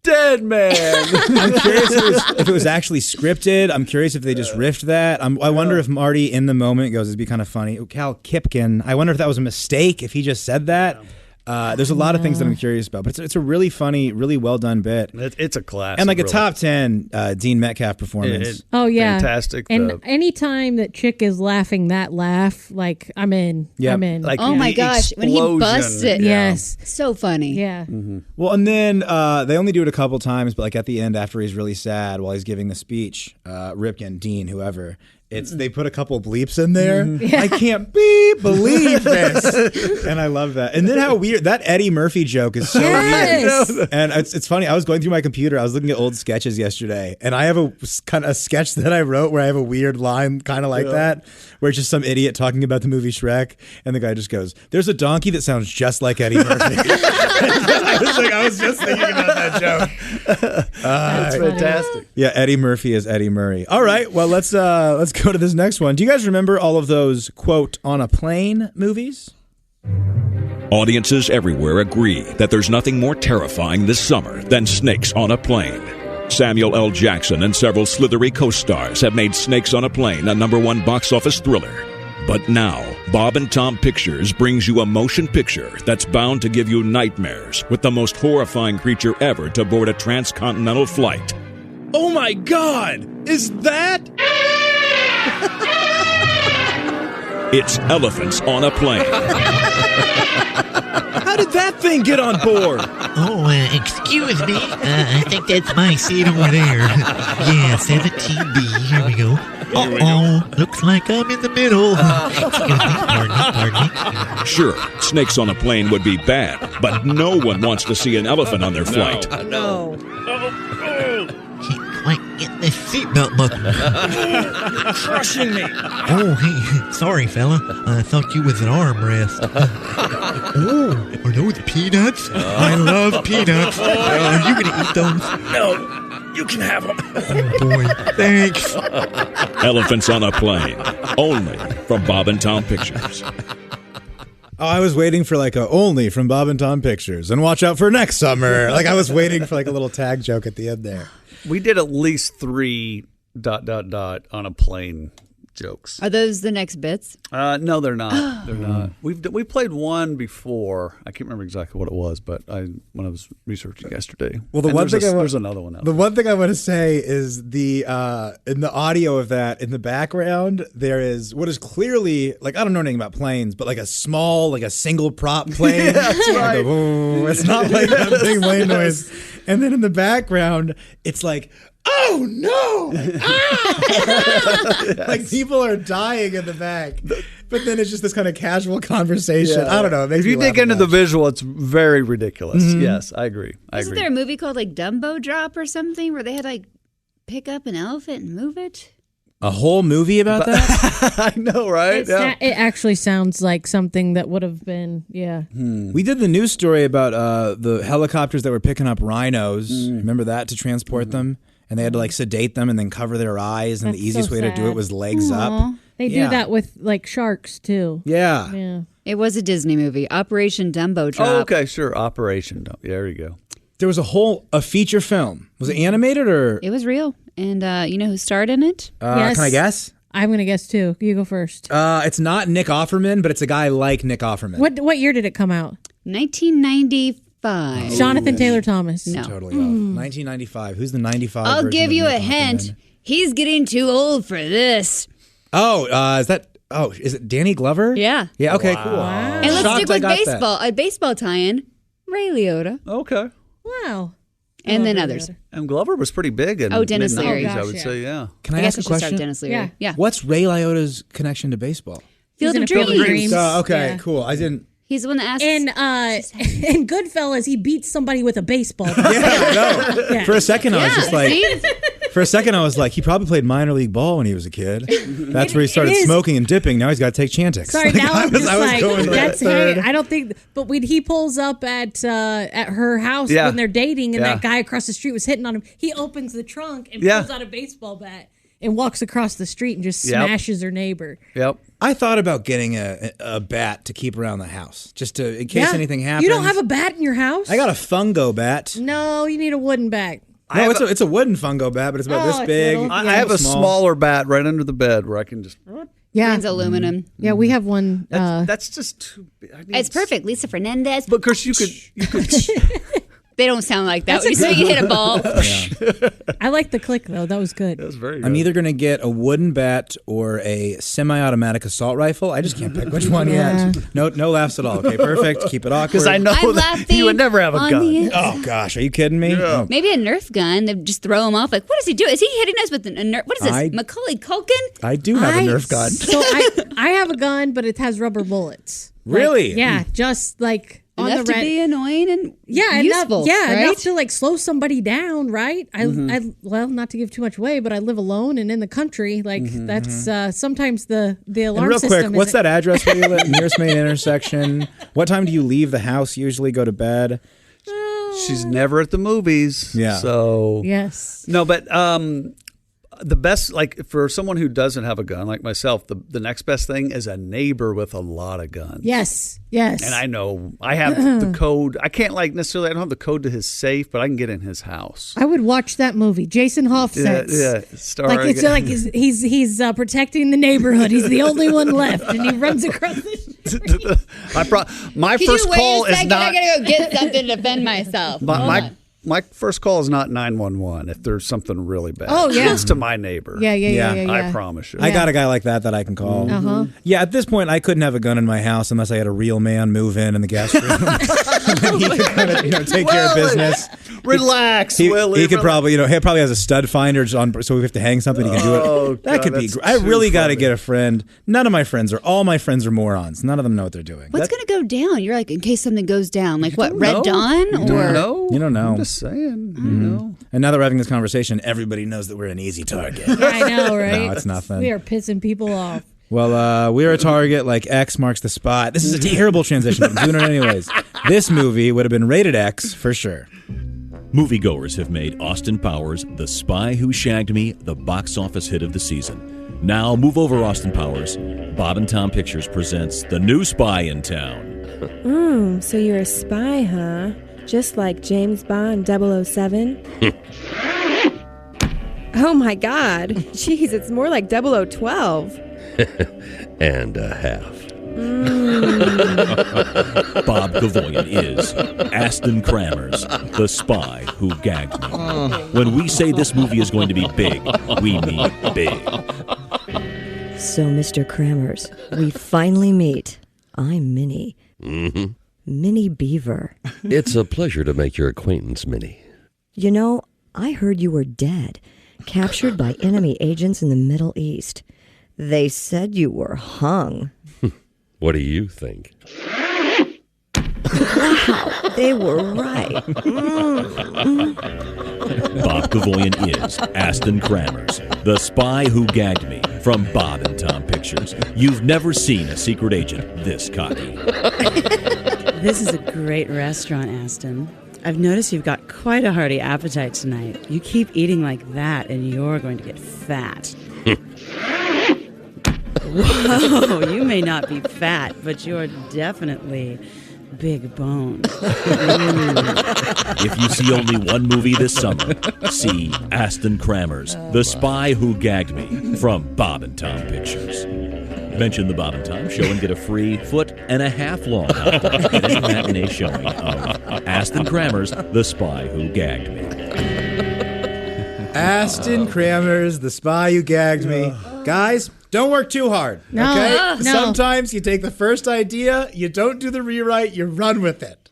dead man. I'm curious if it was actually scripted. I'm curious if they just riffed that. I wonder if Marty in the moment goes, it'd be kind of funny. Cal Kipkin. I wonder if that was a mistake, if he just said that. There's a lot of things that I'm curious about, but it's a really funny, really well done bit. It's a classic. And like a top 10 Dean Metcalf performance. Fantastic. And anytime that Chick is laughing that laugh, like I'm in. Yep. I'm in. Like oh my gosh, when he busts it. Yes. So funny. Yeah. Mm-hmm. Well, and then they only do it a couple times, but like at the end after he's really sad while he's giving the speech, Ripken, Dean, whoever, they put a couple bleeps in there. Yeah. I can't believe this. And I love that. And then how weird, that Eddie Murphy joke is so weird. And it's funny, I was going through my computer, I was looking at old sketches yesterday, and I have a kind of a sketch that I wrote where I have a weird line kind of like that, where it's just some idiot talking about the movie Shrek, and the guy just goes, there's a donkey that sounds just like Eddie Murphy. I was just thinking about that joke. That's fantastic. Yeah, Eddie Murphy is Eddie Murray. All right, well, let's go to this next one. Do you guys remember all of those, quote, on a plane movies? Audiences everywhere agree that there's nothing more terrifying this summer than snakes on a plane. Samuel L. Jackson and several slithery co-stars have made Snakes on a Plane a #1 box office thriller. But now, Bob and Tom Pictures brings you a motion picture that's bound to give you nightmares with the most horrifying creature ever to board a transcontinental flight. Oh my God! Is that... It's Elephants on a Plane. How did that thing get on board? Oh, excuse me. I think that's my seat over there. Yeah, 17B. Here we go. Uh-oh. Looks like I'm in the middle. Excuse me. Pardon me. Sure, Snakes on a Plane would be bad, but no one wants to see an elephant on their flight. Can't quite get the seatbelt buckle. You're crushing me. Oh, hey, sorry, fella. I thought you was an armrest. Oh, are those peanuts? I love peanuts. Are you gonna eat those? No, you can have them. Oh, boy, thanks. Elephants on a Plane, only from Bob and Tom Pictures. Oh, I was waiting for like a only from Bob and Tom Pictures and watch out for next summer. Like I was waiting for like a little tag joke at the end there. We did at least 3 ... on a plane jokes. Are those the next bits? No, they're not. They're not. We played one before. I can't remember exactly what it was, but when I was researching yesterday. Well, there's another one out The there. one thing I want to say is the in the audio of that in the background there is what is clearly like I don't know anything about planes, but like a small like a single prop plane. Yeah, that's right. It's not like that big plane noise. And then in the background, it's like. Oh no! Ah! Like people are dying in the back, but then it's just this kind of casual conversation. Yeah. I don't know. It makes if you me dig laugh into a the bunch. visual, it's very ridiculous. Mhm. Yes, I agree. Isn't there a movie called like Dumbo Drop or something where they had like pick up an elephant and move it? A whole movie about that? I know, right? It actually sounds like something that would have been, yeah. We did the news story about the helicopters that were picking up rhinos. Remember that to transport them? And they had to like sedate them and then cover their eyes. And That's the easiest so way to do sad. it was legs Aw. up. They do that with like sharks too. Yeah. Yeah. It was a Disney movie, Operation Dumbo Drop. Oh, okay, sure. Operation. There you go. There was a feature film. Was it animated or? It was real. And you know who starred in it? Yes. Can I guess? I'm going to guess too. You go first. It's not Nick Offerman, but it's a guy like Nick Offerman. What year did it come out? 1995. Jonathan Taylor Thomas. No. Totally off. 1995. Who's the 95? I'll version give of you Nick a hint. Offerman? He's getting too old for this. Oh, is that? Oh, is it Danny Glover? Yeah. Yeah. Okay. Cool. And let's Shocked stick I with got that. baseball. A baseball tie-in. Ray Liotta. Okay. Wow. And then others. And Glover was pretty big in Dennis mid-90s, Leary. I would say, yeah. Can I guess ask a we should start question? Dennis Leary. Yeah. What's Ray Liotta's connection to baseball? Field He's in of a Field of Dreams. Dreams. Okay. Yeah. Cool. I didn't. He's the one that asked. And in Goodfellas, he beats somebody with a baseball. Yeah. No. Yeah. For a second, I was just like. see? For a second, I was like, he probably played minor league ball when he was a kid. That's where he started It is. smoking and dipping. Now he's got to take Chantix. Sorry, now I'm just like, going with that's that third. hey, I don't think. But when he pulls up at her house Yeah. when they're dating, and Yeah. that guy across the street was hitting on him, he opens the trunk and Yeah. pulls out a baseball bat and walks across the street and just Yep. smashes her neighbor. Yep. I thought about getting a bat to keep around the house, just to in case Yeah. anything happens. You don't have a bat in your house? I got a fungo bat. No, you need a wooden bat. No, it's a wooden fungo bat, but it's about Oh, this it's big. little. I have a smaller bat right under the bed where I can just. Yeah, Mine's aluminum. yeah, we have one. That's just too big. It's perfect. Lisa Fernandez. But of course, you could. They don't sound like that. That's When you a say good you hit a ball. I like the click though. That was good. That's very good. I'm either going to get a wooden bat or a semi-automatic assault rifle. I just can't pick which one yet. No laughs at all. Okay, perfect. Keep it awkward. Because I know I'm that laughing you would never have a on gun. the Oh gosh, are you kidding me? Oh. Maybe a Nerf gun. They just throw him off. Like, what does he do? Is he hitting us with a Nerf? What is this? Macaulay Culkin? I do have a Nerf gun. So I have a gun, but it has rubber bullets. Really? Yeah, just like on Enough the to be annoying and enough, useful. right? enough to like slow somebody down, right? I well, not to give too much away, but I live alone and in the country. Like that's sometimes the alarm And real system. quick, what's isn't- that address where you live? Nearest main intersection. What time do you leave the house? Usually go to bed. She's never at the movies. Yeah. So Yes. no, but the best, like for someone who doesn't have a gun, like myself, the next best thing is a neighbor with a lot of guns. Yes. Yes. And I know I have the code. I can't like necessarily. I don't have the code to his safe, but I can get in his house. I would watch that movie. Jason Hoff Yeah, says. yeah. Like Starring, it's like he's protecting the neighborhood. He's the only one left, and he runs across the street. my Could first you wait call a is second? not. I gotta go get something to defend myself. Hold on. My first call is not 911 if there's something really bad. Oh, yeah. It's to my neighbor. Yeah. I promise you. I got a guy like that I can call. Uh-huh. Yeah, at this point, I couldn't have a gun in my house unless I had a real man move in the guest room. And then he could kind of, take care of business. Relax, He Willie. could probably, he probably has a stud finder just on, so we have to hang something. He can do it. That could be. I really got to get a friend. None of my friends all my friends are morons. None of them know what they're doing. What's going to go down? You're like, in case something goes down, like what? Red Dawn? You don't know. I'm just saying. You know. And now that we're having this conversation, everybody knows that we're an easy target. I know, right? No, it's nothing. We are pissing people off. Well, we're a target like X marks the spot. This is a terrible transition, but I'm doing it anyways. This movie would have been rated X for sure. Moviegoers have made Austin Powers, The Spy Who Shagged Me, the box office hit of the season. Now move over, Austin Powers. Bob and Tom Pictures presents The New Spy in Town. So you're a spy, huh? Just like James Bond 007? Oh my God. Jeez, it's more like 0012. And a half. Bob Gavoyan is Aston Kramers, the spy who gagged me. When we say this movie is going to be big, we mean big. So, Mr. Kramers, we finally meet. I'm Minnie. Mm-hmm. Minnie Beaver. It's a pleasure to make your acquaintance, Minnie. You know, I heard you were dead, captured by enemy agents in the Middle East. They said you were hung. What do you think? Wow, they were right. Bob Gavoyan is Aston Kramers, the spy who gagged me, from Bob and Tom Pictures. You've never seen a secret agent this cocky. This is a great restaurant, Aston. I've noticed you've got quite a hearty appetite tonight. You keep eating like that and you're going to get fat. Whoa, you may not be fat, but you're definitely big bone. If you see only one movie this summer, see Aston Kramers, The Spy Who Gagged Me, from Bob and Tom Pictures. Mention the Bob and Tom Show and get a free 1.5 foot long hot dog at any matinee showing of Aston Kramers, The Spy Who Gagged Me. Aston Kramers, The Spy Who Gagged Me. Guys, don't work too hard. No, okay? no. Sometimes you take the first idea, you don't do the rewrite, you run with it.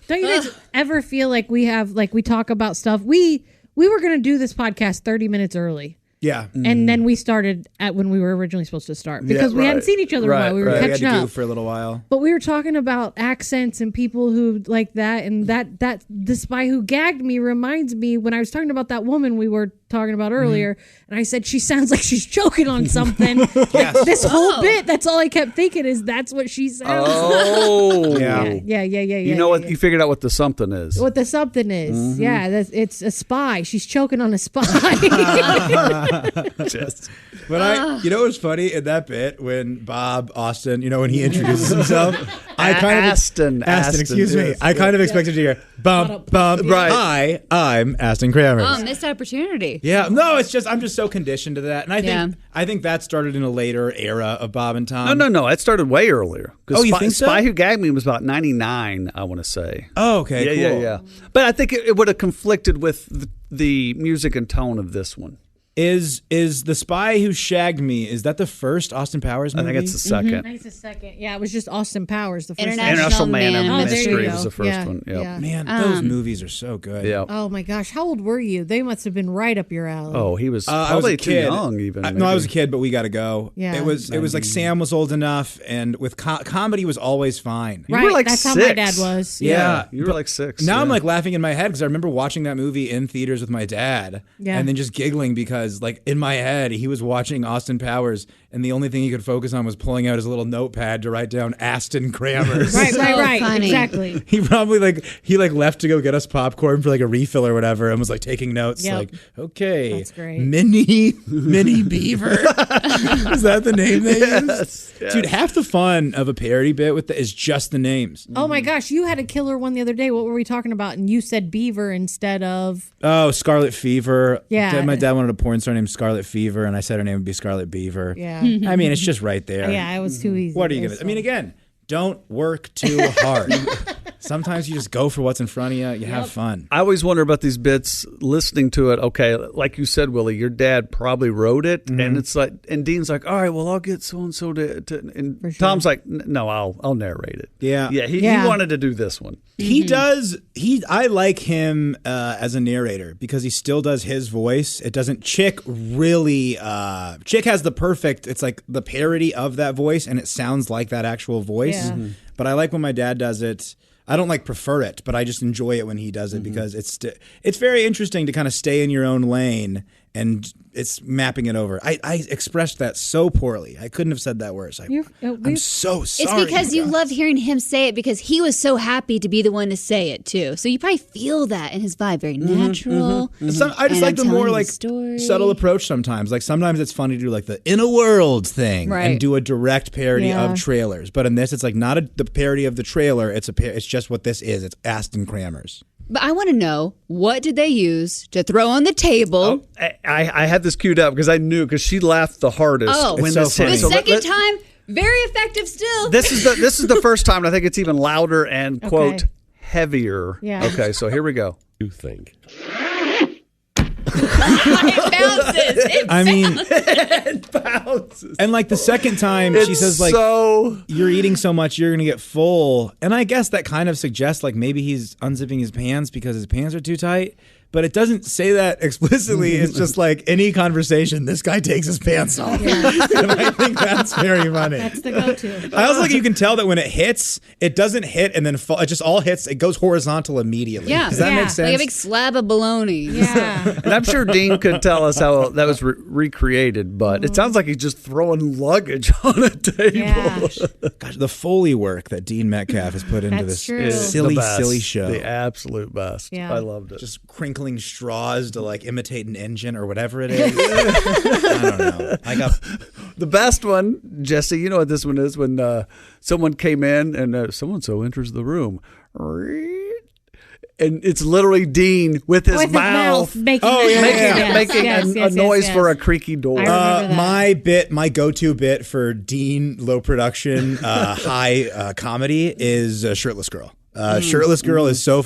Don't you guys ever feel like we talk about stuff? We were going to do this podcast 30 minutes early. Yeah. And then we started at when we were originally supposed to start because we hadn't seen each other in a while. We were catching we had to up goof for a little while. But we were talking about accents and people who like that, and that The Spy Who Gagged Me reminds me when I was talking about that woman we were talking about earlier, and I said she sounds like she's choking on something. Like this whole bit, that's all I kept thinking is that's what she sounds like. Yeah. You know what? You figured out what the something is. What the something is. Mhm. Yeah, it's a spy. She's choking on a spy. But you know what's funny in that bit when Bob Austin, when he introduces himself, I kind of Aston, excuse me, yes. I kind of expected to hear bump. Right. I'm Aston Kramers. Oh, missed opportunity. Yeah, no, it's just I'm just so conditioned to that, and I think that started in a later era of Bob and Tom. No, it started way earlier. Oh, you think so? Spy Who Gagged Me was about 99, I want to say. Oh, okay, cool. Yeah. But I think it would have conflicted with the music and tone of this one. Is The Spy Who Shagged Me, is that the first Austin Powers movie? I think it's the second. I think it's the second. Yeah, it was just Austin Powers. The first International Man Oh, there Mystery you was go. the first one. Yep. Yeah. Man, those movies are so good. Yep. Oh my gosh, how old were you? They must have been right up your alley. Oh, he was I was probably a too kid. young even. No, I was a kid, but we got to go. Yeah. It was like Sam was old enough, and with comedy was always fine. Right, were like that's 6. how my dad was. Yeah, you were like 6. Now I'm yeah. like laughing in my head because I remember watching that movie in theaters with my dad, and then just giggling because like in my head he was watching Austin Powers, and the only thing he could focus on was pulling out his little notepad to write down Aston Kramers. Right. Funny. Exactly. He probably left to go get us popcorn for like a refill or whatever, and was like taking notes. Yep. Like, okay, That's great. Minnie Beaver. Is that the name they Yes. used? Dude, half the fun of a parody bit is just the names. Oh my gosh, you had a killer one the other day. What were we talking about? And you said Beaver instead of. Oh, Scarlet Fever. Yeah. My dad wanted a porn star named Scarlet Fever, and I said her name would be Scarlet Beaver. Yeah. I mean, it's just right there. Yeah, it was too easy. What are you It going was to... I mean, again, don't work too hard. Sometimes you just go for what's in front of you. You have fun. I always wonder about these bits, listening to it. Okay, like you said, Willie, your dad probably wrote it, and it's like, and Dean's like, all right, well, I'll get so and so to, and Tom's like, no, I'll narrate it. Yeah, He wanted to do this one. He does. I like him as a narrator because he still does his voice. It doesn't. Chick really. Chick has the perfect. It's like the parody of that voice, and it sounds like that actual voice. Yeah. But I like when my dad does it. I don't prefer it, but I just enjoy it when he does it because it's very interesting to kind of stay in your own lane and it's mapping it over. I expressed that so poorly. I couldn't have said that worse. I'm so sorry. It's because you love hearing him say it because he was so happy to be the one to say it too. So you probably feel that in his vibe, very natural. I just like the more subtle approach sometimes. Like sometimes it's funny to do like the in a world thing and do a direct parody of trailers. But in this, it's like not the parody of the trailer. It's just what this is. It's Aston Kramer's. But I want to know, what did they use to throw on the table? Oh, I had this queued up because I knew, because she laughed the hardest when this hit. The second time, very effective still. This is the first time, and I think it's even louder and, quote, heavier. Yeah. Okay, so here we go. You think. It bounces. It bounces. And like the second time, she says like, you're eating so much, you're going to get full. And I guess that kind of suggests like maybe he's unzipping his pants because his pants are too tight. But it doesn't say that explicitly. It's just like any conversation, this guy takes his pants off. Yeah. And I think that's very funny. That's the go-to. I also like you can tell that when it hits, it doesn't hit and then fall. It just all hits. It goes horizontal immediately. Yeah. Does that make sense? Like a big slab of bologna. Yeah. And I'm sure Dean could tell us how that was recreated, but it sounds like he's just throwing luggage on a table. Yeah. Gosh, the Foley work that Dean Metcalf has put into this silly show. The absolute best. Yeah. I loved it. Just crinkling straws to like imitate an engine or whatever it is. I don't know. I got the best one, Jesse. You know what this one is? When someone came in and so enters the room, and it's literally Dean with his mouth making a noise for a creaky door. My go-to bit for Dean low production high comedy is Shirtless Girl. Shirtless Girl is so.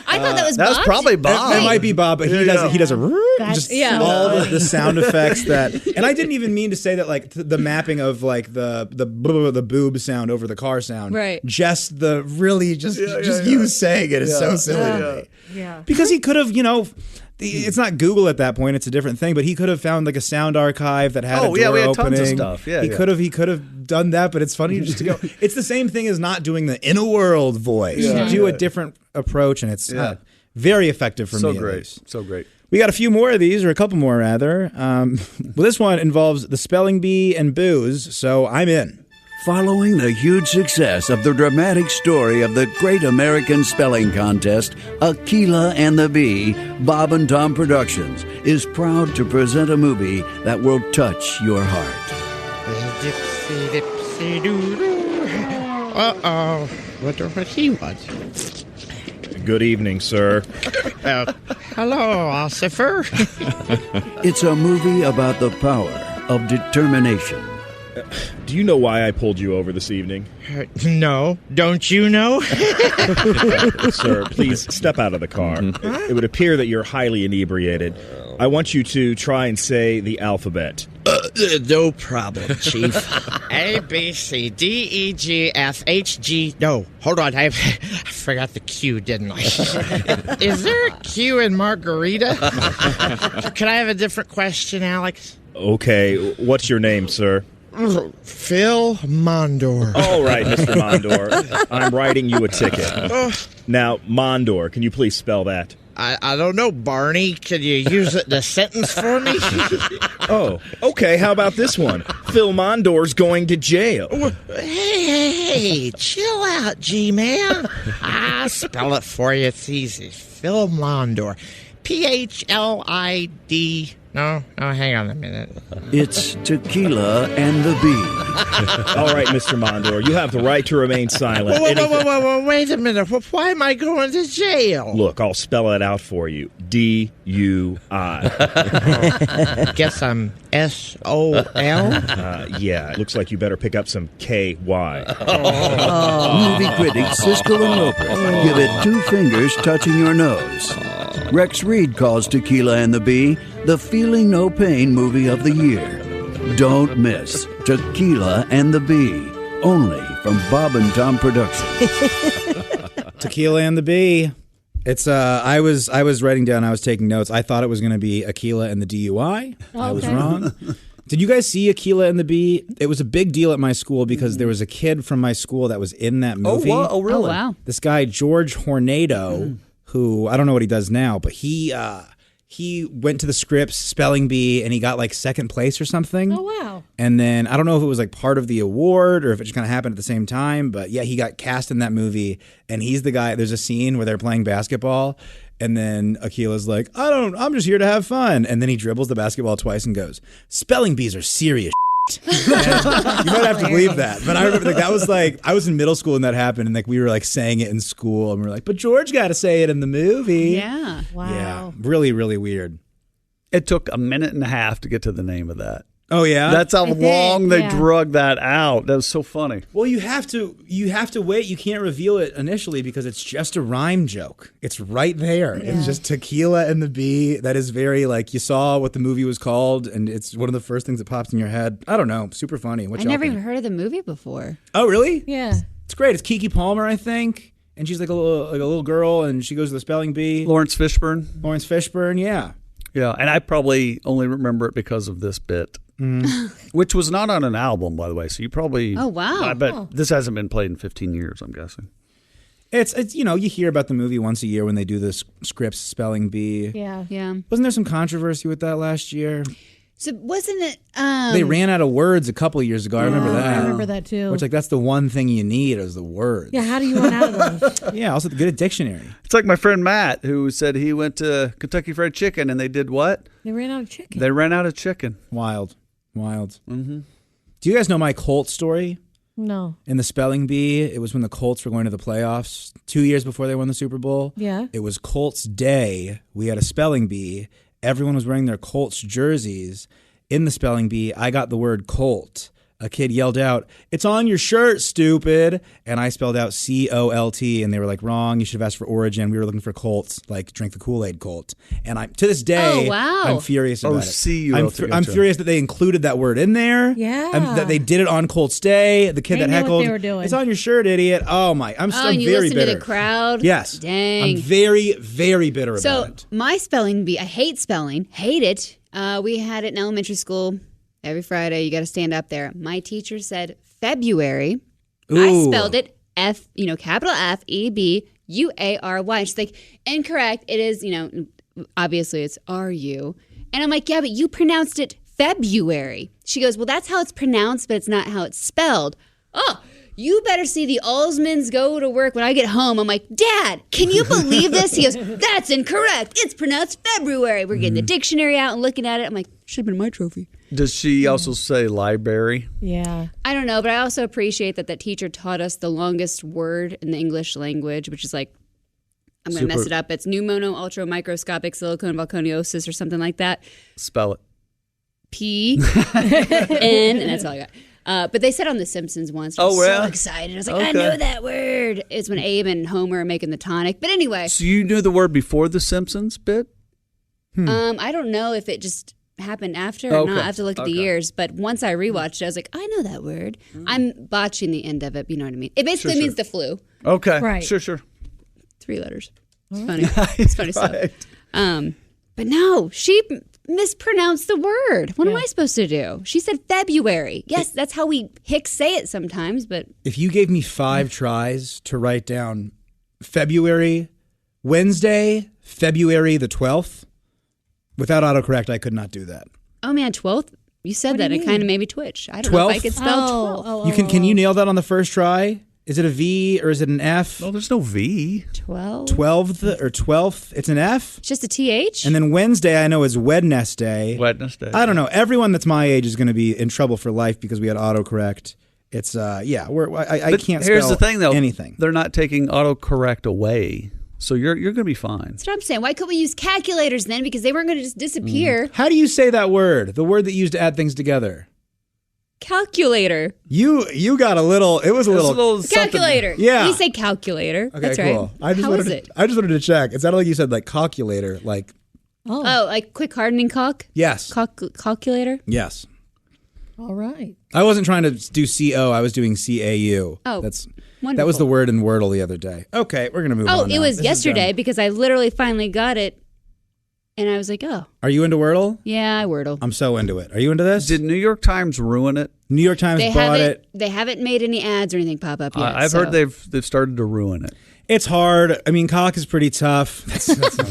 I thought that was Bob. That was probably Bob. That might be Bob, but he does all the sound effects that. And I didn't even mean to say that like the mapping of like the boob sound over the car sound. Right. Just the really just you saying it is so silly to me. Yeah. Because he could have, it's not Google at that point; it's a different thing. But he could have found like a sound archive that had a door we had opening. tons of stuff. Yeah, he could have done that. But it's funny just to go. It's the same thing as not doing the in a world voice. Yeah. Do a different approach, and it's very effective for me. So great. We got a few more of these, or a couple more rather. Well, this one involves the spelling bee and booze, so I'm in. Following the huge success of the dramatic story of the Great American Spelling Contest, Aquila and the Bee, Bob and Tom Productions is proud to present a movie that will touch your heart. Dipsy, dipsy, doo-doo. Uh-oh. Wonder what he wants. Good evening, sir. Hello, Ossifer. It's a movie about the power of determination. Do you know why I pulled you over this evening? No. Don't you know? Sir, please step out of the car. It would appear that you're highly inebriated. I want you to try and say the alphabet. No problem, Chief. A, B, C, D, E, G, F, H, G. No, hold on. I forgot the Q, didn't I? Is there a Q in margarita? Can I have a different question, Alex? Okay, what's your name, sir? Phil Mondor. All right, Mr. Mondor. I'm writing you a ticket. Now, Mondor, can you please spell that? I don't know, Barney. Can you use it in a sentence for me? Oh, okay. How about this one? Phil Mondor's going to jail. Hey, chill out, G-Man. I'll spell it for you. It's easy. Phil Mondor. P-H-L-I-D. No, hang on a minute. It's Tequila and the Bee. All right, Mr. Mondor, you have the right to remain silent. Whoa, wait a minute. Why am I going to jail? Look, I'll spell it out for you. D-U-I. Guess I'm S-O-L? Yeah, it looks like you better pick up some K-Y. Movie critic Siskel and Roper give it 2 fingers touching your nose. Rex Reed calls Tequila and the Bee the Feeling No Pain movie of the year. Don't miss Tequila and the Bee, only from Bob and Tom Productions. Tequila and the Bee. It's I was writing down, I was taking notes. I thought it was going to be Aquila and the DUI. I was wrong. Did you guys see Aquila and the Bee? It was a big deal at my school because there was a kid from my school that was in that movie. Oh, really? Oh, wow. This guy George Hornado, who I don't know what he does now, but he went to the Scripps spelling bee and he got like second place or something. Oh, wow. And then I don't know if it was like part of the award or if it just kind of happened at the same time, but yeah, he got cast in that movie and he's the guy. There's a scene where they're playing basketball and then Aquila's like, I'm just here to have fun. And then he dribbles the basketball twice and goes, spelling bees are serious. You might have to believe that, but I remember that was like I was in middle school when that happened, and like we were like saying it in school, and we were like, "But George got to say it in the movie." Yeah. Wow. Yeah, really, really weird. It took a minute and a half to get to the name of that. Oh yeah, That's how It did, long they yeah. drug that out. That was so funny. Well, you have to wait. You can't reveal it initially because it's just a rhyme joke. It's right there. Yeah. It's just Tequila and the Bee. That is very like you saw what the movie was called, and it's one of the first things that pops in your head. I don't know, super funny. What I y'all never think? even heard of the movie before. Oh really? Yeah. It's great. It's Keke Palmer, I think, and she's like a little girl, and she goes to the spelling bee. Lawrence Fishburne. Lawrence Fishburne, yeah. Yeah, and I probably only remember it because of this bit, which was not on an album, by the way. So you probably. Oh, wow. I bet Oh. this hasn't been played in 15 years. I'm guessing. It's you hear about the movie once a year when they do the Scripps spelling bee. Yeah. Yeah. Wasn't there some controversy with that last year? So wasn't it? They ran out of words a couple of years ago. I remember that. I remember that too. Which that's the one thing you need is the words. Yeah, how do you run out of those? Yeah, also get a dictionary. It's like my friend Matt, who said he went to Kentucky Fried Chicken, and they did what? They ran out of chicken. They ran out of chicken. Wild. Mm-hmm. Do you guys know my Colts story? No. In the spelling bee, it was when the Colts were going to the playoffs 2 years before they won the Super Bowl. Yeah. It was Colts Day. We had a spelling bee. Everyone was wearing their Colts jerseys. In the spelling bee, I got the word Colt. A kid yelled out, "It's on your shirt, stupid!" And I spelled out C-O-L-T, and they were like, "Wrong. You should have asked for origin. We were looking for Colts, like drink the Kool-Aid Colt." And to this day, Oh, wow. I'm furious about it. C-U-L-T, I'm gotcha. furious that they included that word in there. Yeah. That they did it on Colts Day. The kid They that knew what heckled, they were doing. "It's on your shirt, idiot!" Oh my, I'm and you very listened bitter. to the crowd? Yes. Dang. I'm very, very bitter So about it. my spelling bee, I hate spelling, hate it. We had it in elementary school. Every Friday, you got to stand up there. My teacher said February. I Ooh. spelled it capital F-E-B-U-A-R-Y. She's like, incorrect. It is, obviously it's R-U. And I'm like, yeah, but you pronounced it February. She goes, well, that's how it's pronounced, but it's not how it's spelled. Oh, you better see the Alsmans go to work when I get home. I'm like, Dad, can you believe this? He goes, that's incorrect. It's pronounced February. We're getting the dictionary out and looking at it. I'm like, should have been my trophy. Does she also say library? Yeah. I don't know, but I also appreciate that teacher taught us the longest word in the English language, which is like, I'm going to mess it up. It's pneumono ultra microscopic silicone volcaniosis or something like that. Spell it. P-N, and that's all I got. But they said on The Simpsons once. I was so yeah? excited. I was like, I know that word. It's when Abe and Homer are making the tonic. But anyway. So you knew the word before the Simpsons bit? I don't know if it just happened after or not. I have to look at the years. But once I rewatched it, I was like, I know that word. I'm botching the end of it. You know what I mean? It basically means the flu. Okay. Right. Sure. 3 letters. It's funny. It's funny stuff. But no, she mispronounced the word. What am I supposed to do? She said February. Yes, that's how we Hicks say it sometimes, but If you gave me 5 tries to write down Wednesday, February the 12th, without autocorrect, I could not do that. oh man, 12th? You said What do that. you It kind of mean? made me twitch. I don't know if I 12th? could spell 12. Can you nail that on the first try? Is it a V or is it an F? No, there's no V. 12. 12th or 12th? It's an F. Just a TH? And then Wednesday, I know, is Wednesday. Wednesday. I don't know. Everyone that's my age is going to be in trouble for life because we had autocorrect. It's I can't spell Here's the thing, though. anything. They're not taking autocorrect away, so you're going to be fine. That's what I'm saying. Why couldn't we use calculators then? Because they weren't going to just disappear. How do you say that word? The word that you used to add things together. Calculator. You got a little. It was a little Calculator. Yeah. You say calculator. Okay, That's cool. right. How is it? I just wanted to check. It sounded like you said like calculator. Like Oh, like quick hardening caulk? yes, Calculator? yes. All right. I wasn't trying to do CO. I was doing CAU. Oh, that was wonderful. the word in Wordle the other day. Okay, we're gonna move on. Oh, it now. was This is yesterday done. because I literally finally got it. And I was like, oh. Are you into Wordle? Yeah, I Wordle. I'm so into it. Are you into this? Did New York Times ruin it? New York Times bought it. They haven't made any ads or anything pop up yet. I've heard they've started to ruin it. It's hard. I mean, cock is pretty tough.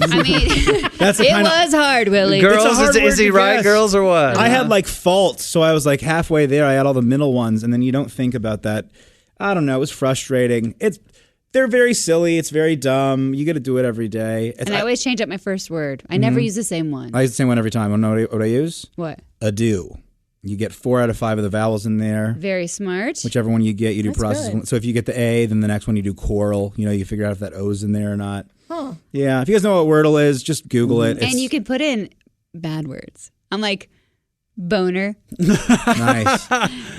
I mean, That's the it kind of- was hard, Willie. Girls, It's a hard is word he to right, guess. girls, or what? I had like faults, so I was like halfway there. I had all the middle ones, and then you don't think about that. I don't know. It was frustrating. They're very silly. It's very dumb. You got to do it every day. And I always change up my first word. I never use the same one. I use the same one every time. I know what I use? What? Ado. You get 4 out of 5 of the vowels in there. Very smart. Whichever one you get, you do That's process. good. So if you get the A, then the next one you do coral. You know, you figure out if that O's in there or not. Huh. Yeah. If you guys know what Wordle is, just Google it. And you can put in bad words. I'm like, boner. Nice.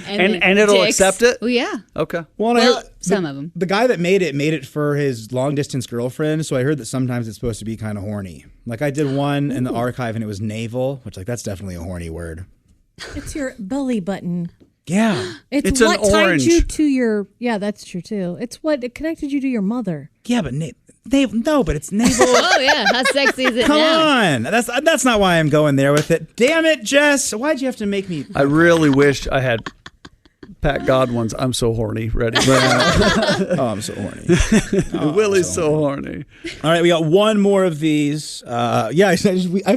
And it'll dicks. accept it? Oh, yeah. Okay. Well, I heard some of them. The guy that made it for his long distance girlfriend. So I heard that sometimes it's supposed to be kind of horny. Like I did one in the archive and it was navel, which like that's definitely a horny word. It's your belly button. Yeah. It's an what tied orange. you to your. Yeah, that's true too. It's what it connected you to your mother. Yeah, but no, but it's navel. Oh, yeah. How sexy is it Come now? on. That's not why I'm going there with it. Damn it, Jess. Why'd you have to make me? I really wish I had Pat Godwin's "I'm So Horny" ready. Oh, I'm so horny. Willie's so horny. All right, we got one more of these. I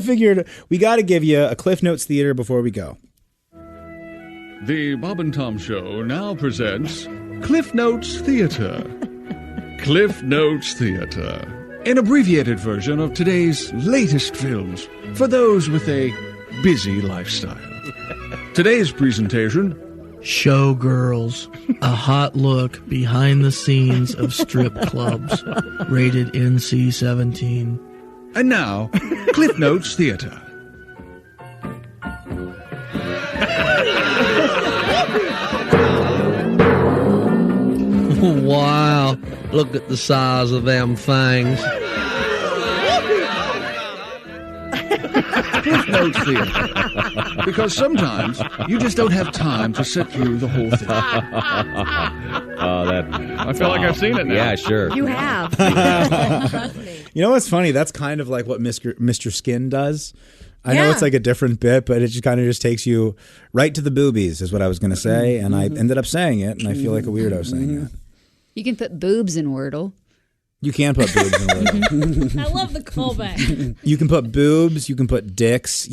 figured we got to give you a Cliff Notes Theater before we go. The Bob and Tom Show now presents Cliff Notes Theater. Cliff Notes Theater, an abbreviated version of today's latest films for those with a busy lifestyle. Today's presentation: Showgirls, a hot look behind the scenes of strip clubs, rated NC-17. And now, Cliff Notes Theater. Wow, look at the size of them things. Cliff Notes Theater. Because sometimes you just don't have time to sit through the whole thing. I feel like I've seen it now. Yeah, sure. You have. You know what's funny? That's kind of like what Mr. Skin does. I know Yeah. it's like a different bit, but it just kind of just takes you right to the boobies, is what I was going to say, and I ended up saying it, and I feel like a weirdo saying it. You can put boobs in Wordle. You can put boobs in Wordle. I love the callback. You can put boobs. You can put dicks.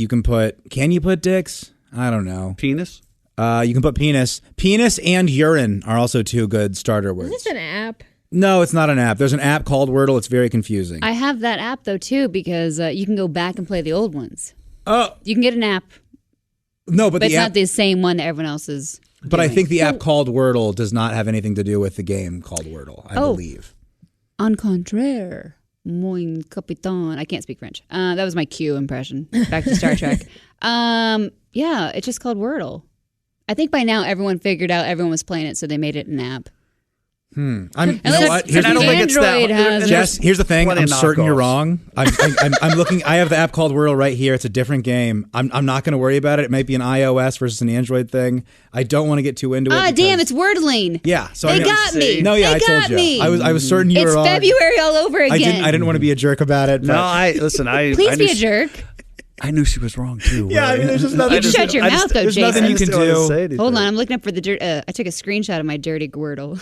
Can you put dicks? I don't know. Penis? You can put penis. Penis and urine are also two good starter Is words. this an app? No, it's not an app. There's an app called Wordle. It's very confusing. I have that app, though, too, because you can go back and play the old ones. Oh. You can get an app, No, but but it's the app. not the same one that everyone else is But I doing. think the app called Wordle does not have anything to do with the game called Wordle, I believe. En contraire, mon capitaine. I can't speak French. That was my Q impression. Back to Star Trek. Yeah, it's just called Wordle. I think by now everyone figured out everyone was playing it, so they made it an app. You Unless- know what? and I don't think it's that- Android has Jess, here's the thing. plenty I'm of certain you're knockoffs. wrong. I'm looking. I have the app called Wordle right here. It's a different game. I'm not going to worry about it. It might be an iOS versus an Android thing. I don't want to get too into it. Ah, damn, because- it's Wordling. Yeah, so They I know- got me. No, yeah, They I told got you. me. I was certain you It's were wrong. February all over again. I didn't want to be a jerk about it. But No, I Please I be knew a jerk. I knew she was wrong too. Yeah, I mean, there's just nothing. You shut your mouth, though, There's Jason. nothing you can do. Hold on, I'm looking up for the dirt. I took a screenshot of my dirty Wordle.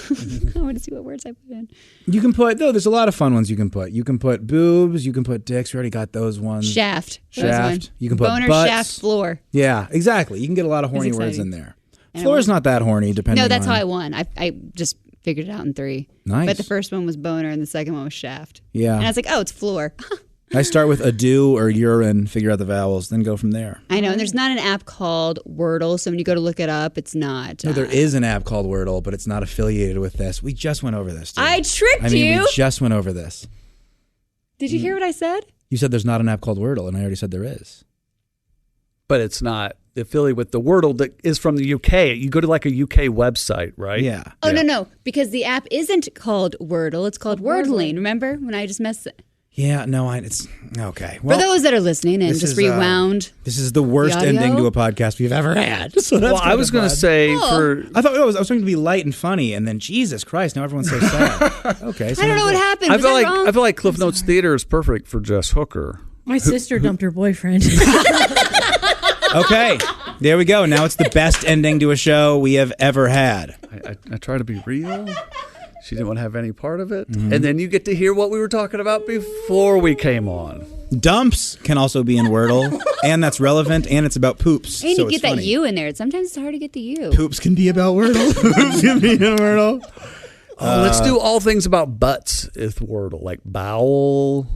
I want to see what words I put in. You can put there's a lot of fun ones you can put. You can put boobs. You can put dicks. We already got those ones. Shaft. That was Shaft. one. You can put Boner, butts. shaft, floor. Yeah, exactly. You can get a lot of horny It's words exciting. in there. And Floor's not that horny, depending. No, that's on... how I won. I just figured it out in 3. Nice. But the first one was boner and the second one was shaft. Yeah. And I was like, oh, it's floor. I start with a do or urine, figure out the vowels, then go from there. I know. And there's not an app called Wordle. So when you go to look it up, it's not. No, there is an app called Wordle, but it's not affiliated with this. We just went over this. Dude. I tricked you. We just went over this. Did you hear what I said? You said there's not an app called Wordle, and I already said there is. But it's not affiliated with the Wordle that is from the UK. You go to like a UK website, right? Yeah. Oh, no. Because the app isn't called Wordle. It's called Wordling. Remember when I just messed it? Yeah, no, it's okay. Well, for those that are listening and just rewound. This is the worst ending to a podcast we've ever had. So well, I was going to say I thought I was trying to be light and funny, and then Jesus Christ, now everyone's so sad. Okay, so I don't know what happened. I feel like Cliff Notes Theater is perfect for Jess Hooker. My sister dumped her boyfriend. Okay, there we go. Now it's the best ending to a show we have ever had. I try to be real. She didn't want to have any part of it. Mm-hmm. And then you get to hear what we were talking about before we came on. Dumps can also be in Wordle, and that's relevant, and it's about poops. And so you get it's that funny. U in there. Sometimes it's hard to get the U. Poops can be about Wordle. Poops can be in Wordle. Let's do all things about butts with Wordle, like bowel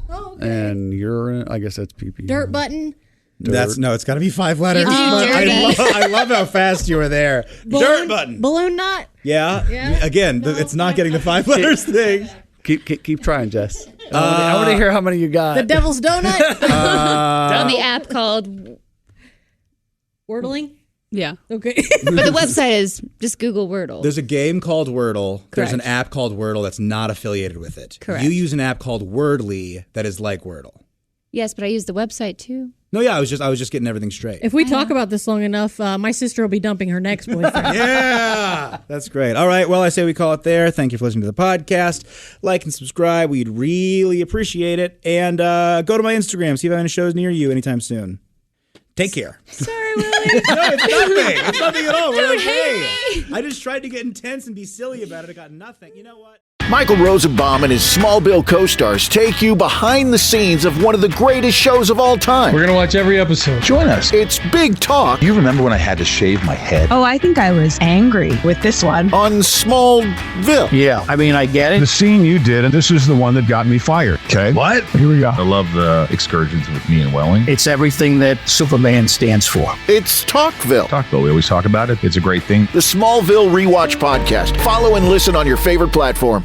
and urine. I guess that's pee-pee. Dirt button. It's got to be 5 letters. Dirty. I love how fast you were there. Dirt button. Balloon knot. Yeah. Again, it's not getting the 5 letters thing. Keep trying, Jess. I want to hear how many you got. The Devil's Donut. On the app called Wordling. Yeah. Okay. But the website is just Google Wordle. There's a game called Wordle. Correct. There's an app called Wordle that's not affiliated with it. Correct. You use an app called Wordly that is like Wordle. Yes, but I use the website too. No, yeah, I was just getting everything straight. If we talk about this long enough, my sister will be dumping her next boyfriend. Yeah, that's great. All right, well, I say we call it there. Thank you for listening to the podcast. Like and subscribe. We'd really appreciate it. And go to my Instagram. See if I have any shows near you anytime soon. Take care. Sorry, Willie. No, it's nothing. It's nothing at all. We're Don't okay. hate me. I just tried to get intense and be silly about it. I got nothing. You know what? Michael Rosenbaum and his Smallville co-stars take you behind the scenes of one of the greatest shows of all time. We're going to watch every episode. Join us. It's Big Talk. You remember when I had to shave my head? Oh, I think I was angry with this one. On Smallville. Yeah, I mean, I get it. The scene you did, and this is the one that got me fired. Okay. What? Here we go. I love the excursions with me and Welling. It's everything that Superman stands for. It's Talkville. Talkville, we always talk about it. It's a great thing. The Smallville Rewatch Podcast. Follow and listen on your favorite platform.